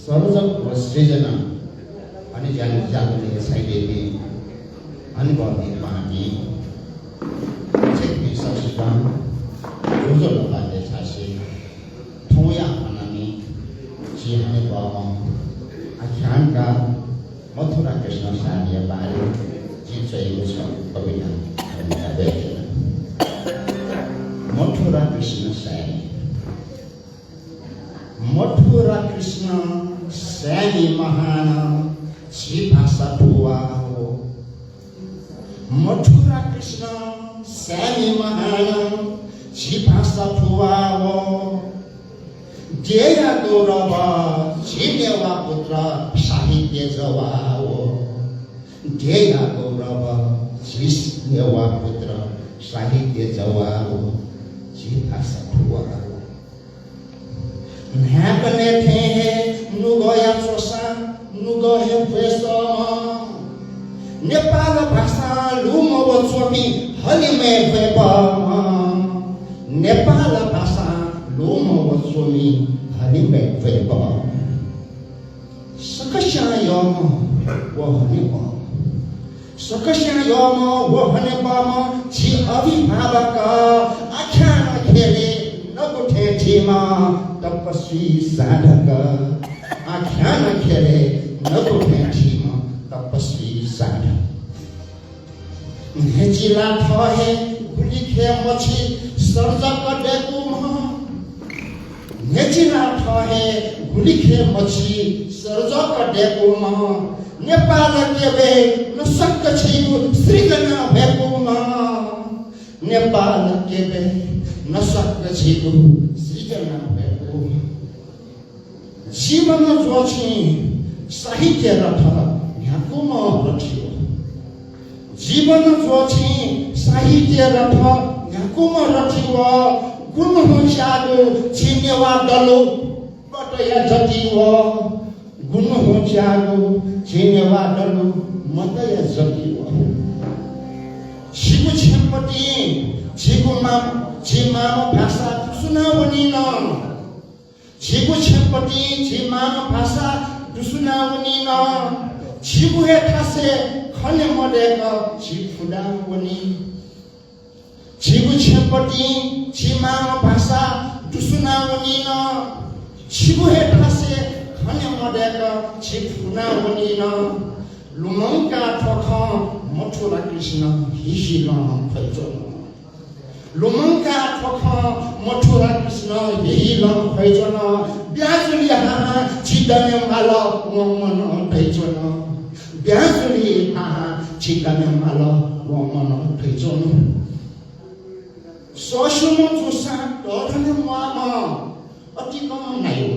सर्वजगतको सृजना अनि जागुले साइडेले अनुभवले पानी चेकनी सब्सिडाम जोजो लगाते छासे ठोया खानामी जिहाने बाबा आख्यान का मथुरा कृष्ण सानिया बारे जिचएको छ कविता मथुरा कृष्ण सानी मथुरा कृष्ण सानी महान छी भाषा ठुवा हो मथुरा कृष्ण सानी महान छी भाषा ठुवा हो जय गौरव छिनेवा पुत्र साहित्य जवा हो जय गौरव छिनेवा पुत्र साहित्य जवा हो छी भाषा ठुवा हो Hapene the nugoya chosa nugohe peso Nepal bhasa lumo botswami halime pepa Nepal bhasa lumo botswami halime pepa Sakasha yama wahanipa Sakasha yama wahanipa chi abhibhavaka akhana khele नगुठे ठिमा तपस्वी साधक आख्यान खेले नगुठे ठिमा तपस्वी साधक हेजिला ठहे गुलिखे मछि सर्जक डेकुम हेजिला ठहे गुलिखे मछि सर्जक डेकुम नेपाल केबे नसक छैनु सृजना भेकुम नेपाल केबे नसक छिगु सृजना भएको जीवन जोछि साहित्य रथ यहाँकोम रथियो जीवन जोछि साहित्य रथ यहाँकोम रथियो गुण होच्यागो छिनेवा दलो बटया जतियो गुण होच्यागो छिनेवा दलो मतया जतियो छिगु छेपटी छिगुमा छिमानो भाषा सुनाउनी न छिगु छेपटी छिमानो भाषा सुनाउनी न छिगु हेठासे खने मडेक छिफुडाउनी छिगु छेपटी छिमानो भाषा सुनाउनी न छिगु हेठासे खने मडेक छिफुडाउनी न लुमंका ठख मथुरा कृष्ण हिसिल फैजन लुमंका ठख मथुरा कृष्ण हिलम फैजन ब्याजुली हाहा छिदने माल वमन फैजन ब्याजुली हाहा छिदने माल वमन फैजन ससुम जुसा तोरने मामा अति कम नायो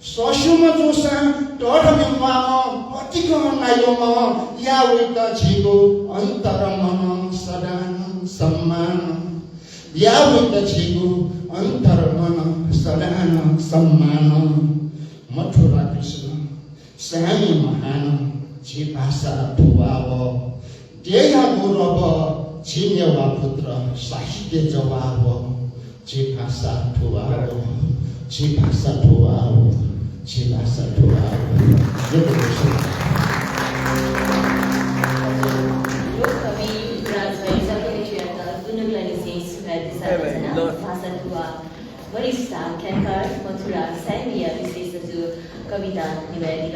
ससुम जुसा तोरने मामा अति कम नायो यावेका छिगो अंतर मन सदान सम्मान यावत छिगु अंतर मन सदान सम्मान मथुरा कृष्ण सानी महान छी भाषा ठुवाव देया गौरव छिनेवा पुत्र साहित्य जवाब छी भाषा ठुवाव छी भाषा ठुवाव छी भाषा ठुवाव वरिष्ठ आख्यानकार मथुरा सानी विशेष कविता निवेदित